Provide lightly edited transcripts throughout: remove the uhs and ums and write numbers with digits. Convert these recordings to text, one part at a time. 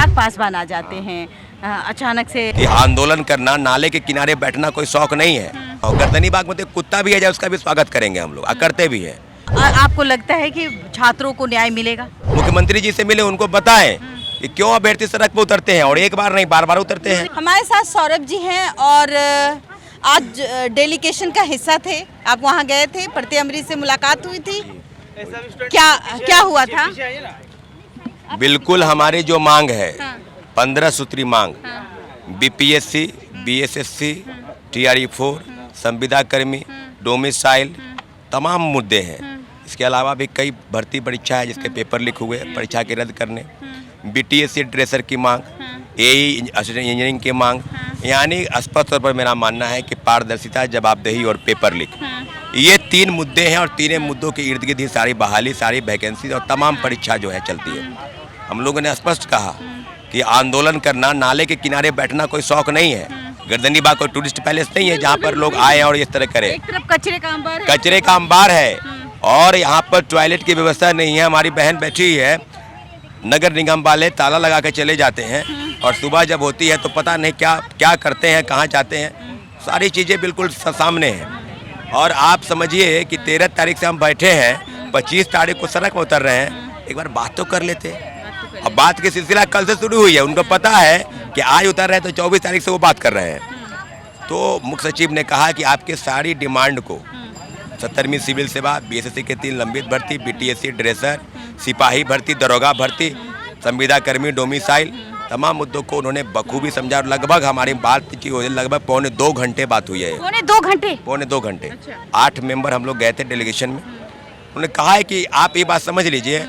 चिराग पासवान आ जाते हैं अचानक से। ये आंदोलन करना, नाले के किनारे बैठना कोई शौक नहीं है। और गर्दनी बाग में तो कुत्ता भी है जाए उसका भी स्वागत करेंगे हम लोग, करते भी है। आपको लगता है कि छात्रों को न्याय मिलेगा? मुख्यमंत्री जी से मिले, उनको बताएं कि क्यों अभ्यर्थी सड़क पे उतरते हैं और एक बार नहीं बार बार उतरते हैं। हमारे साथ सौरभ जी हैं और आज डेलीगेशन का हिस्सा थे। आप वहाँ गए थे, प्रति अमृत से मुलाकात हुई थी, क्या हुआ था? बिल्कुल हमारी जो मांग है 15 सूत्री मांग, बीपीएससी, बीएसएससी, TRE-4, संविदा कर्मी, डोमिसाइल, तमाम मुद्दे हैं। इसके अलावा भी कई भर्ती परीक्षा है जिसके पेपर लीक हुए, परीक्षा के रद्द करने, BTSC ड्रेसर की मांग, AE असिस्टेंट इंजीनियरिंग की मांग। यानी स्पष्ट तौर पर मेरा मानना है कि पारदर्शिता, जवाबदेही और पेपर लीक, ये 3 मुद्दे हैं और तीनों मुद्दों के इर्द गिर्द ही सारी बहाली, सारी वैकेंसी और तमाम परीक्षा जो है चलती है। हम लोगों ने स्पष्ट कहा कि आंदोलन करना, नाले के किनारे बैठना कोई शौक नहीं है। गर्दनी बाग कोई टूरिस्ट पैलेस नहीं है जहाँ पर लोग आए और इस तरह करें। एक तरफ कचरे का अंबार है, कचरे का अंबार है और यहाँ पर टॉयलेट की व्यवस्था नहीं है। हमारी बहन बैठी है, नगर निगम वाले ताला लगा के चले जाते हैं और सुबह जब होती है तो पता नहीं क्या क्या करते हैं, कहाँ जाते हैं। सारी चीज़ें बिल्कुल सामने हैं। और आप समझिए कि 13 तारीख से हम बैठे हैं, 25 तारीख को सड़क पर उतर रहे हैं। एक बार बात तो कर लेते। अब बात की सिलसिला कल से शुरू हुई है, उनको पता है कि आज उतर रहे हैं तो 24 तारीख से वो बात कर रहे हैं। तो मुख्य सचिव ने कहा कि आपके सारी डिमांड को 70वीं सिविल सेवा, BSSC के 3 लंबित भर्ती, BTSC ड्रेसर, सिपाही भर्ती, दरोगा भर्ती, संविदा कर्मी, डोमिसाइल, तमाम मुद्दों को उन्होंने बखूबी समझा। और लगभग हमारी बात की लगभग पौने 2 घंटे बात हुई है। पौने 2 घंटे। 8 मेंबर हम लोग गए थे डेलीगेशन में। उन्होंने कहा है कि आप ये बात समझ लीजिए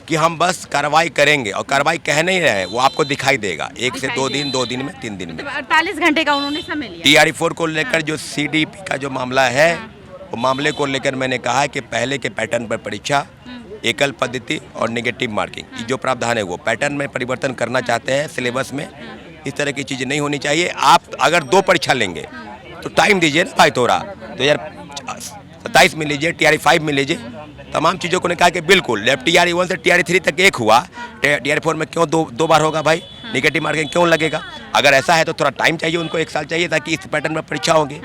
कि हम बस कार्रवाई करेंगे और कार्रवाई कह नहीं रहे हैं, वो आपको दिखाई देगा 1 से 2 दिन, 2 दिन में, 3 दिन में। 48 घंटे का उन्होंने समय लिया। TRE-4 को लेकर जो CDP का जो मामला है, वो मामले को लेकर मैंने कहा कि पहले के पैटर्न पर परीक्षा, एकल पद्धति और नेगेटिव मार्किंग, जो प्रावधान है वो पैटर्न में परिवर्तन करना चाहते हैं। सिलेबस में इस तरह की चीज़ें नहीं होनी चाहिए। आप अगर 2 परीक्षा लेंगे तो टाइम दीजिए ना भाई, थोड़ा 2027 में लीजिए, TRE-5 में लीजिए। तमाम चीज़ों को ने कहा कि बिल्कुल TRE-1 से TRE-3 तक एक हुआ, TRE-4 में क्यों दो बार होगा भाई? नेगेटिव मार्किंग क्यों लगेगा? अगर ऐसा है तो थोड़ा टाइम चाहिए उनको, 1 साल चाहिए, ताकि इस पैटर्न में परीक्षा होगी।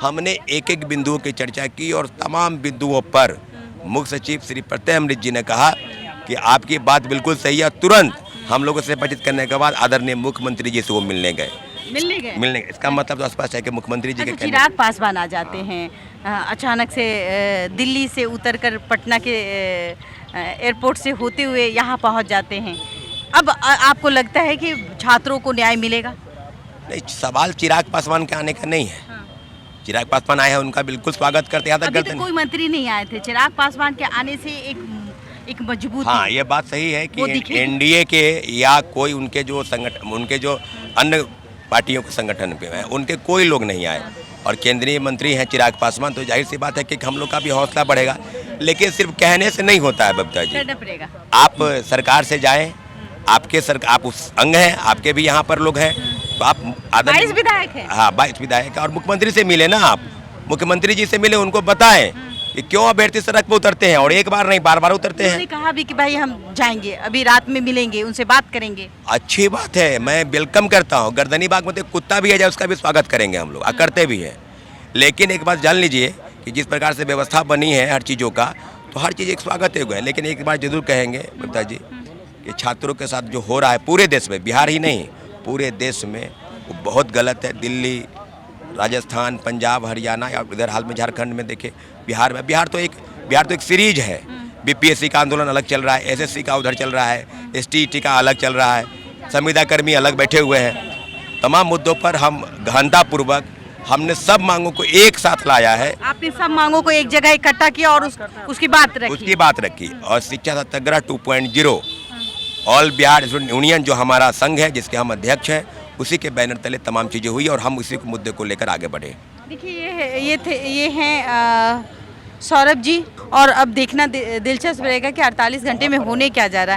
हमने एक बिंदुओं की चर्चा की और तमाम बिंदुओं पर मुख्य सचिव श्री प्रत्यय अमृत जी ने कहा कि आपकी बात बिल्कुल सही है। तुरंत हम लोगों से बातचीत करने के बाद आदरणीय मुख्यमंत्री जी से वो मिलने गए। इसका मतलब तो स्पष्ट है कि मुख्यमंत्री जी के चिराग पासवान आ जाते हैं अचानक से, दिल्ली से उतरकर पटना के एयरपोर्ट से होते हुए यहाँ पहुँच जाते हैं। अब आपको लगता है कि छात्रों को न्याय मिलेगा? नहीं, सवाल चिराग पासवान के आने का नहीं है। चिराग पासवान आए हैं, उनका बिल्कुल स्वागत करते हैं। अभी तो कोई मंत्री नहीं आए थे। चिराग पासवान के आने से एक मजबूत, हाँ, ये बात सही है कि NDA के या कोई उनके जो संगठन, उनके जो अन्य पार्टियों के संगठन पे हैं, उनके कोई लोग नहीं आए और केंद्रीय मंत्री हैं चिराग पासवान, तो जाहिर सी बात है कि हम लोग का भी हौसला बढ़ेगा। लेकिन सिर्फ कहने से नहीं होता है बबीता जी, आप सरकार से जाएं, आप उस अंग हैं, आपके भी यहाँ पर लोग हैं, तो आप 22 विधायक हैं। हाँ, 22 विधायक है और मुख्यमंत्री से मिले ना, आप मुख्यमंत्री जी से मिले, उनको बताएं कि क्यों अभ्यर्थी सड़क पे उतरते हैं और एक बार नहीं बार बार उतरते हैं। कहा भी कि भाई हम जाएंगे, अभी रात में मिलेंगे, उनसे बात करेंगे। अच्छी बात है, मैं वेलकम करता हूँ। गर्दनी बाग में तो कुत्ता भी है जाए उसका भी स्वागत करेंगे हम लोग, करते भी हैं। लेकिन एक बात जान लीजिए कि जिस प्रकार से व्यवस्था बनी है हर चीज़ों का, तो हर चीज़ एक स्वागत है। लेकिन एक बार जरूर कहेंगे बबीता जी कि छात्रों के साथ जो हो रहा है पूरे देश में, बिहार ही नहीं पूरे देश में, वो बहुत गलत है। दिल्ली, राजस्थान, पंजाब, हरियाणा या इधर हाल में झारखंड में देखे, बिहार तो एक सीरीज है। BPSC का आंदोलन अलग चल रहा है, SSC का उधर चल रहा है, STET का अलग चल रहा है, संविदा कर्मी अलग बैठे हुए हैं। तमाम मुद्दों पर हम गहनतापूर्वक हमने सब मांगों को एक साथ लाया है। आपने सब मांगों को एक जगह इकट्ठा किया और उसकी बात रखी। और शिक्षा सत्याग्रह 2.0 ऑल बिहार यूनियन जो हमारा संघ है, जिसके हम अध्यक्ष हैं, उसी के बैनर तले तमाम चीज़ें हुई और हम उसी मुद्दे को लेकर आगे बढ़े। देखिए ये हैं सौरभ जी, और अब देखना दिलचस्प रहेगा कि 48 घंटे में होने क्या जा रहा है।